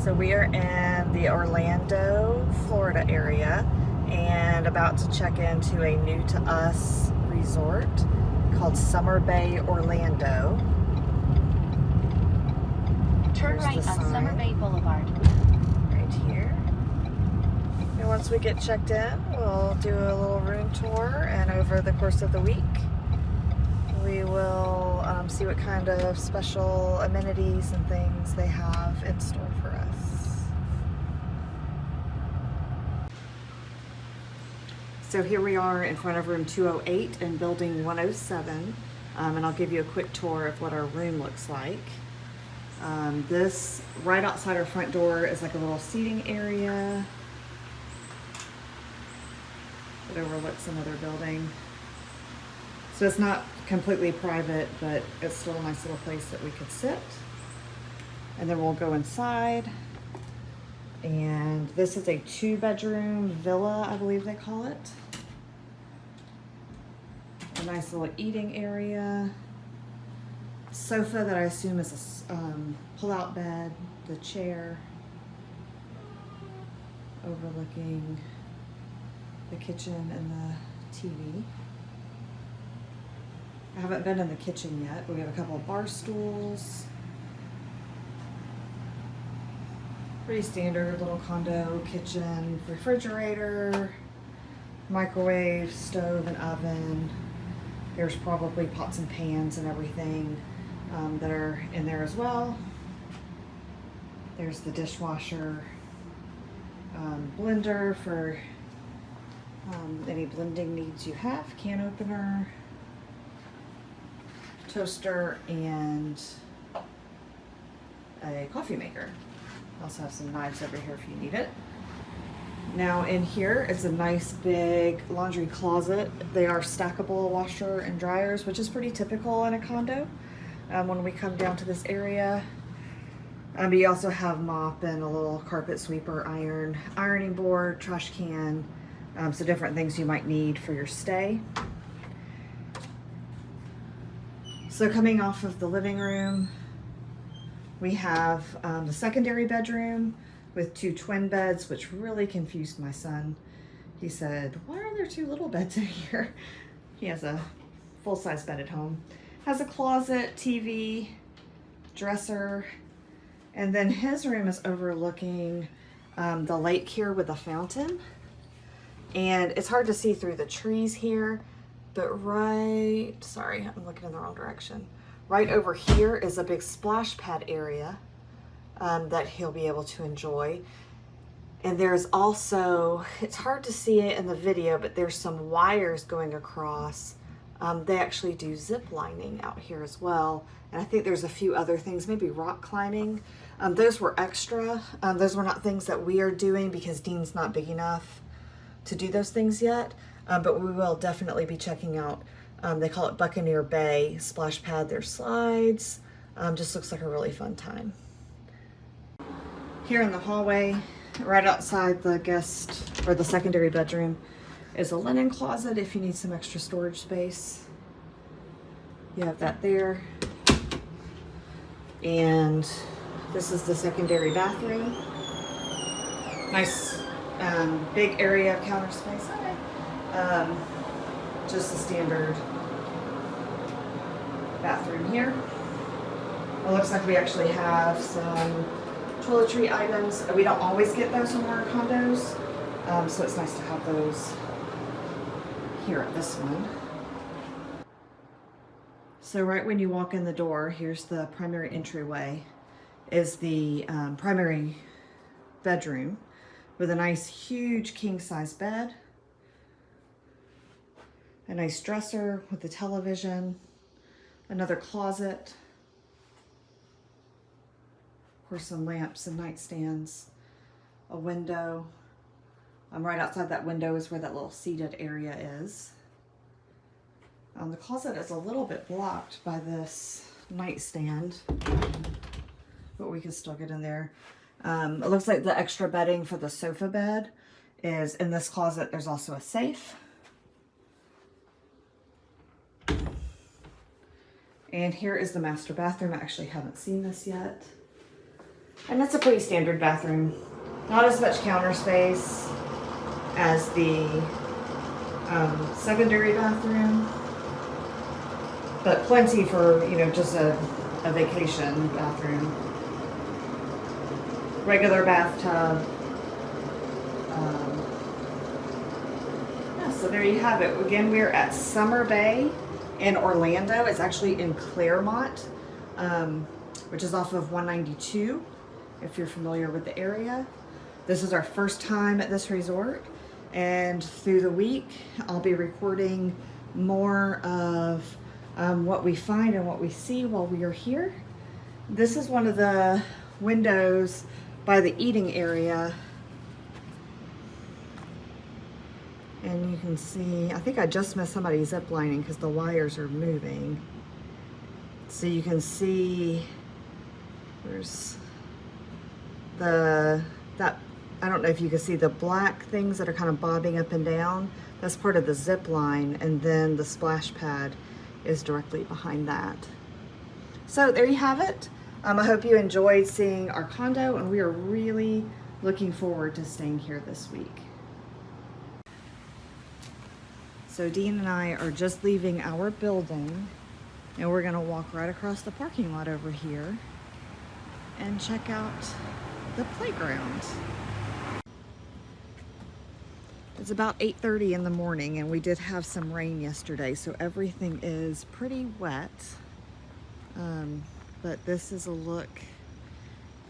So we are in the Orlando, Florida area and about to check into a new to us resort called Summer Bay, Orlando. Turn Here's right the on sign. Summer Bay Boulevard. Right here. And once we get checked in, we'll do a little room tour, and over the course of the week, we will see what kind of special amenities and things they have in store for us. So here we are in front of room 208 in building 107, and I'll give you a quick tour of what our room looks like. This, right outside our front door, is like a little seating area that overlooks another building. So it's not completely private, but it's still a nice little place that we could sit. And then we'll go inside. And this is a 2-bedroom villa, I believe they call it. A nice little eating area. Sofa that I assume is a pull-out bed. The chair overlooking the kitchen and the TV. I haven't been in the kitchen yet. We have a couple of bar stools. Pretty standard little condo kitchen, refrigerator, microwave, stove, and oven. There's probably pots and pans and everything that are in there as well. There's the dishwasher, blender for any blending needs you have, can opener, toaster, and a coffee maker. Also have some knives over here if you need it. Now in here is a nice big laundry closet. They are stackable washer and dryers, which is pretty typical in a condo when we come down to this area. But you also have mop and a little carpet sweeper, ironing board, trash can, so different things you might need for your stay. So coming off of the living room, we have the secondary bedroom with 2 twin beds, which really confused my son. He said, "Why are there 2 little beds in here?" He has a full-size bed at home. Has a closet, TV, dresser, and then his room is overlooking the lake here with a fountain. And it's hard to see through the trees here, but sorry, I'm looking in the wrong direction. Right over here is a big splash pad area that he'll be able to enjoy. And there's also, it's hard to see it in the video, but there's some wires going across. They actually do zip lining out here as well. And I think there's a few other things, maybe rock climbing. Those were extra. Those were not things that we are doing because Dean's not big enough to do those things yet. But we will definitely be checking out, they call it Buccaneer Bay splash pad. There's slides. Just looks like a really fun time. Here in the hallway, right outside the guest or the secondary bedroom, is a linen closet if you need some extra storage space. You have that there. And this is the secondary bathroom. Nice big area of counter space. Just a standard bathroom here. It looks like we actually have some toiletry items. We don't always get those in our condos, so it's nice to have those here at this one. So right when you walk in the door, here's the primary entryway, is the primary bedroom with a nice huge king-size bed, a nice dresser with a television, another closet, of course some lamps and nightstands, a window. Right outside that window is where that little seated area is. The closet is a little bit blocked by this nightstand, but we can still get in there. It looks like the extra bedding for the sofa bed is in this closet. There's also a safe. And here is the master bathroom. I actually haven't seen this yet. And it's a pretty standard bathroom. Not as much counter space as the secondary bathroom, but plenty for, you know, just a vacation bathroom. Regular bathtub. Yeah, so there you have it. Again, we're at Summer Bay in Orlando. It's actually in Claremont, which is off of 192, if you're familiar with the area. This is our first time at this resort, and through the week I'll be recording more of what we find and what we see while we are here. This is one of the windows by the eating area, and you can see, I think I just missed somebody zip lining because the wires are moving. So you can see there's I don't know if you can see the black things that are kind of bobbing up and down. That's part of the zip line, and then the splash pad is directly behind that. So there you have it. I hope you enjoyed seeing our condo, and we are really looking forward to staying here this week. So Dean and I are just leaving our building, and we're gonna walk right across the parking lot over here and check out the playground. It's about 8:30 in the morning, and we did have some rain yesterday, so everything is pretty wet. But this is a look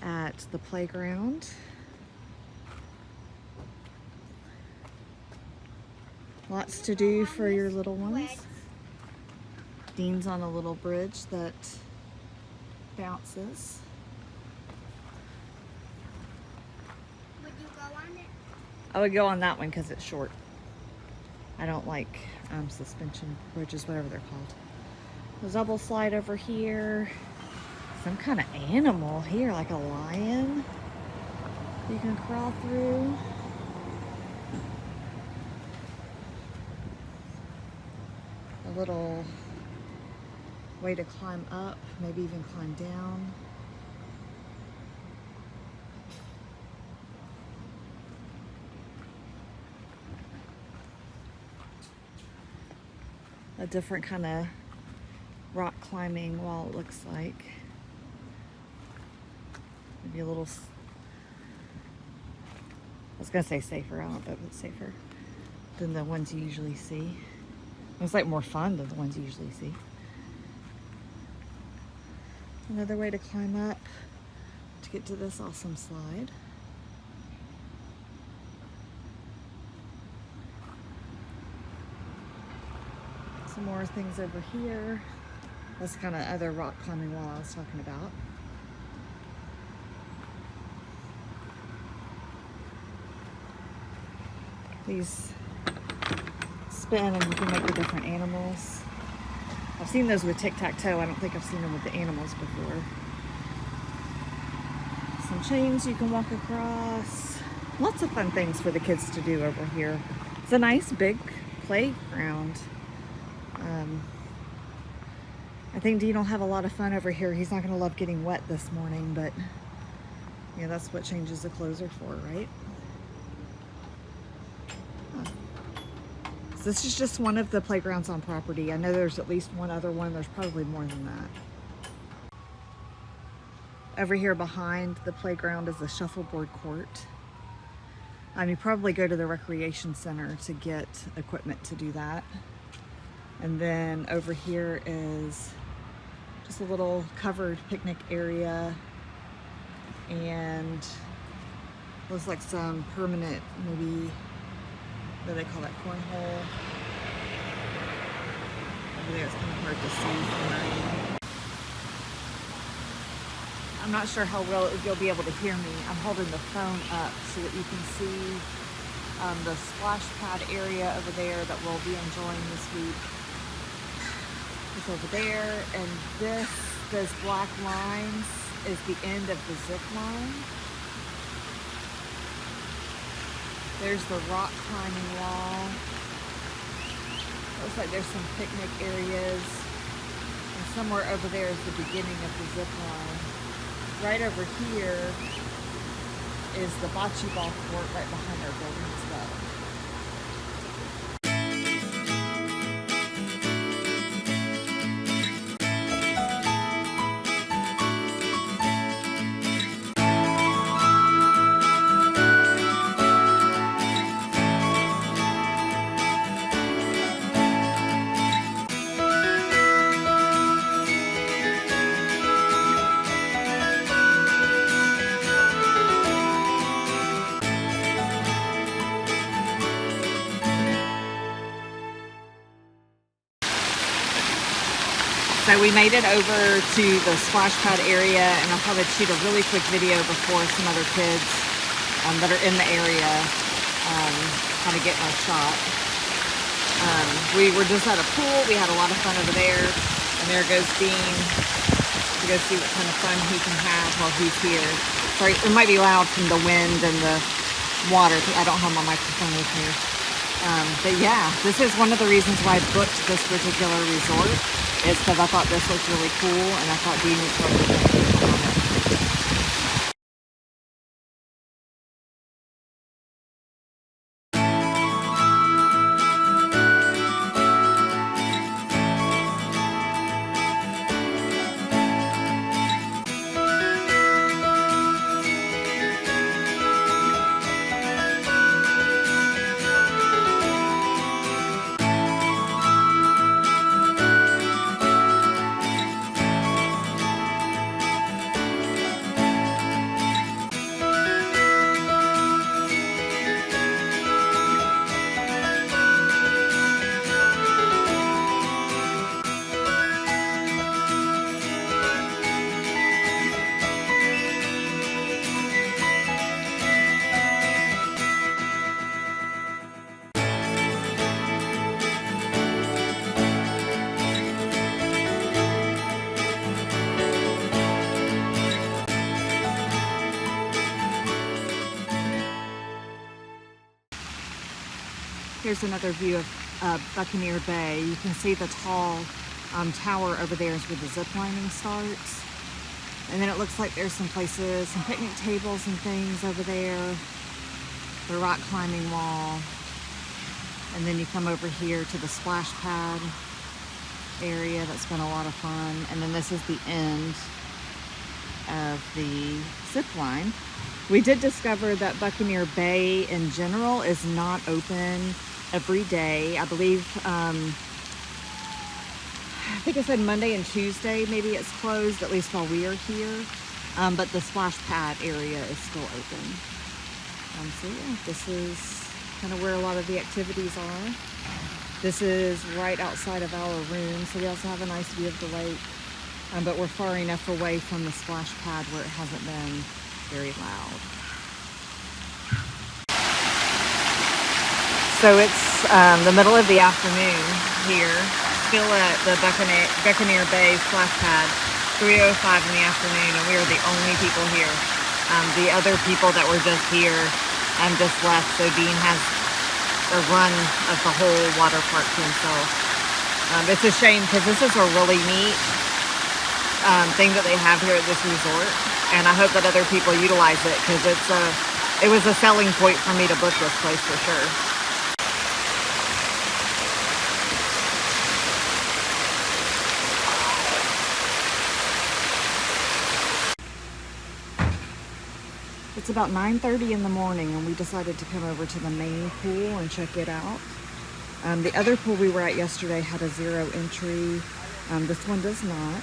at the playground. Lots to do for your little ones. Dean's on a little bridge that bounces. Would you go on it? I would go on that one because it's short. I don't like suspension bridges, whatever they're called. The double slide over here. Some kind of animal here, like a lion. You can crawl through. A little way to climb up, maybe even climb down. A different kind of rock climbing wall, it looks like. Maybe a little, I was gonna say safer, I don't know if it's safer than the ones you usually see. It's like more fun than the ones you usually see. Another way to climb up to get to this awesome slide. Some more things over here. That's kind of other rock climbing wall I was talking about. These spin and you can make the different animals. I've seen those with tic-tac-toe. I don't think I've seen them with the animals before. Some chains you can walk across. Lots of fun things for the kids to do over here. It's a nice big playground. I think Dean will have a lot of fun over here. He's not going to love getting wet this morning, but yeah, that's what changes the clothes are for, right? So this is just one of the playgrounds on property. I know there's at least one other one. There's probably more than that. Over here behind the playground is the shuffleboard court. You probably go to the recreation center to get equipment to do that. And then over here is just a little covered picnic area, and looks like some permanent, maybe, what do they call that, cornhole? Over there it's kind of hard to see from right. I'm not sure how well you'll be able to hear me. I'm holding the phone up so that you can see the splash pad area over there that we'll be enjoying this week. It's over there, and those black lines is the end of the zip line. There's the rock climbing wall. Looks like there's some picnic areas, and somewhere over there is the beginning of the zip line. right over here is the bocce ball court right behind our building as well. So we made it over to the splash pad area, and I'll probably shoot a really quick video before some other kids that are in the area kind of get my shot. We were just at a pool. We had a lot of fun over there, and there goes Dean to go see what kind of fun he can have while he's here. Sorry, it might be loud from the wind and the water. I don't have my microphone with me. But yeah, this is one of the reasons why I booked this particular resort. Is because I thought this looked really cool, and I thought Dean was really good on it. Here's another view of Buccaneer Bay. You can see the tall tower over there is where the zip lining starts. And then it looks like there's some places, some picnic tables and things over there. The rock climbing wall. And then you come over here to the splash pad area. That's been a lot of fun. And then this is the end of the zip line. We did discover that Buccaneer Bay in general is not open every day. I believe, I think I said Monday and Tuesday, maybe it's closed, at least while we are here. But the splash pad area is still open. So yeah, this is kind of where a lot of the activities are. This is right outside of our room, so we also have a nice view of the lake. But we're far enough away from the splash pad where it hasn't been very loud. So it's the middle of the afternoon here, still at the Buccaneer Bay splash pad, 3:05 in the afternoon, and we are the only people here. The other people that were just here just left, so Dean has the run of the whole water park to himself. It's a shame because this is a really neat thing that they have here at this resort, and I hope that other people utilize it because it was a selling point for me to book this place for sure. It's about 9:30 in the morning, and we decided to come over to the main pool and check it out. The other pool we were at yesterday had a 0 entry. This one does not.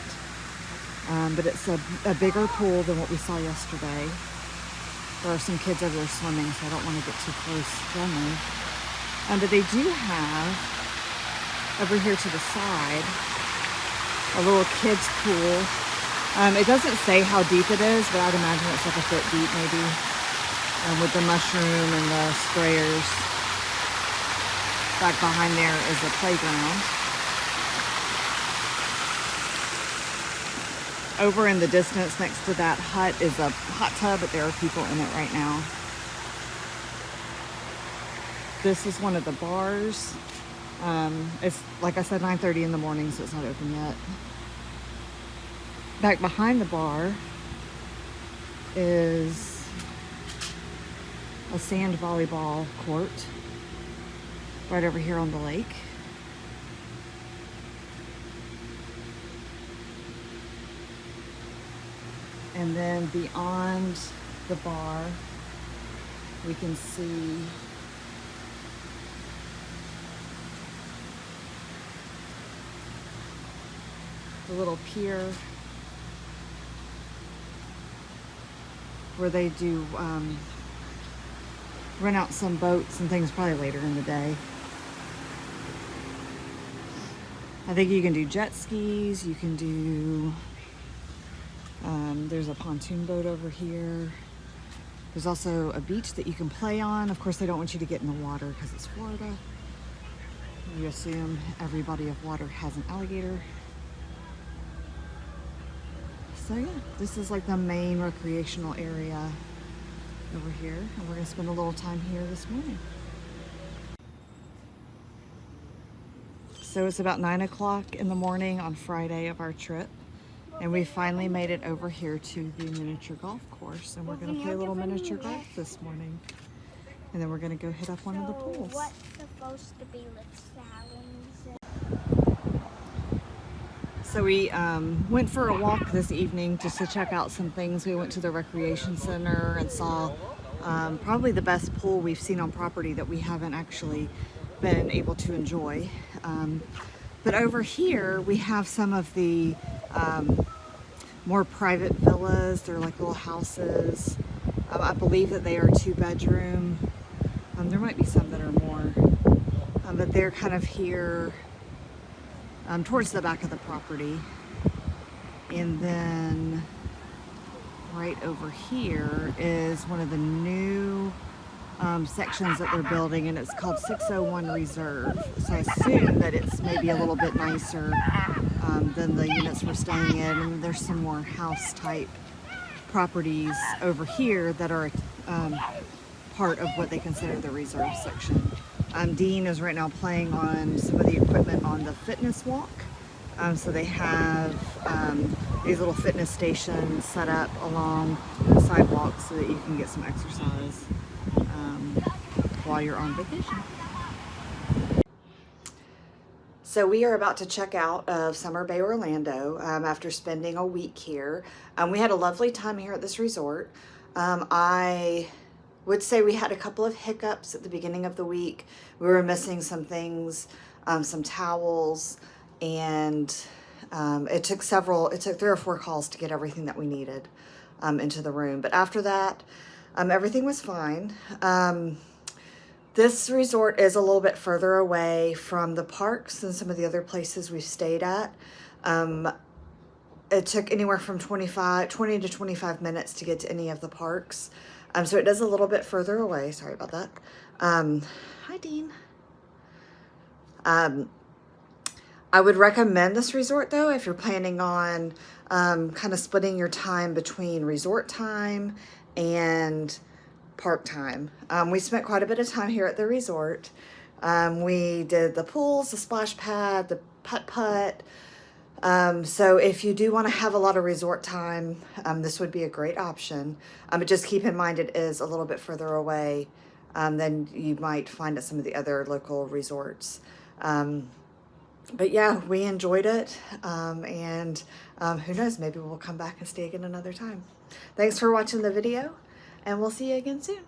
But it's a bigger pool than what we saw yesterday. There are some kids over there swimming, so I don't want to get too close to them. But they do have, over here to the side, a little kids pool. It doesn't say how deep it is, but I'd imagine it's like a foot deep maybe, with the mushroom and the sprayers. Back behind there is a playground. Over in the distance next to that hut is a hot tub, but there are people in it right now. This is one of the bars. It's, like I said, 9:30 in the morning, so it's not open yet. Back behind the bar is a sand volleyball court right over here on the lake. And then beyond the bar, we can see the little pier where they do rent out some boats and things probably later in the day. I think you can do jet skis, you can do, there's a pontoon boat over here. There's also a beach that you can play on. Of course, they don't want you to get in the water because it's Florida. You assume every body of water has an alligator. So yeah, this is like the main recreational area over here. And we're gonna spend a little time here this morning. So it's about 9 o'clock in the morning on Friday of our trip. And we finally made it over here to the miniature golf course. And we're gonna play a little miniature golf this morning. And then we're gonna go hit up one of the pools. What's supposed to be with Sally's? So we went for a walk this evening just to check out some things. We went to the recreation center and saw probably the best pool we've seen on property that we haven't actually been able to enjoy. But over here we have some of the more private villas. They're like little houses. I believe that they are 2-bedroom. There might be some that are more, but they're kind of here towards the back of the property. And then right over here is one of the new sections that they're building, and it's called 601 Reserve. So I assume that it's maybe a little bit nicer than the units we're staying in. And there's some more house type properties over here that are part of what they consider the reserve section. Dean is right now playing on some of the equipment on the fitness walk. So they have these little fitness stations set up along the sidewalk so that you can get some exercise while you're on vacation. So we are about to check out of Summer Bay, Orlando after spending a week here. We had a lovely time here at this resort. I would say we had a couple of hiccups at the beginning of the week. We were missing some things, some towels, and it took 3 or 4 calls to get everything that we needed into the room. But after that, everything was fine. This resort is a little bit further away from the parks than some of the other places we've stayed at. It took anywhere from 20 to 25 minutes to get to any of the parks. So it is a little bit further away. Sorry about that. Hi, Dean. I would recommend this resort though if you're planning on kind of splitting your time between resort time and park time. We spent quite a bit of time here at the resort. We did the pools, the splash pad, the putt-putt. So if you do want to have a lot of resort time, this would be a great option. But just keep in mind it is a little bit further away than you might find at some of the other local resorts. But yeah, we enjoyed it. And who knows, maybe we'll come back and stay again another time. Thanks for watching the video, and we'll see you again soon.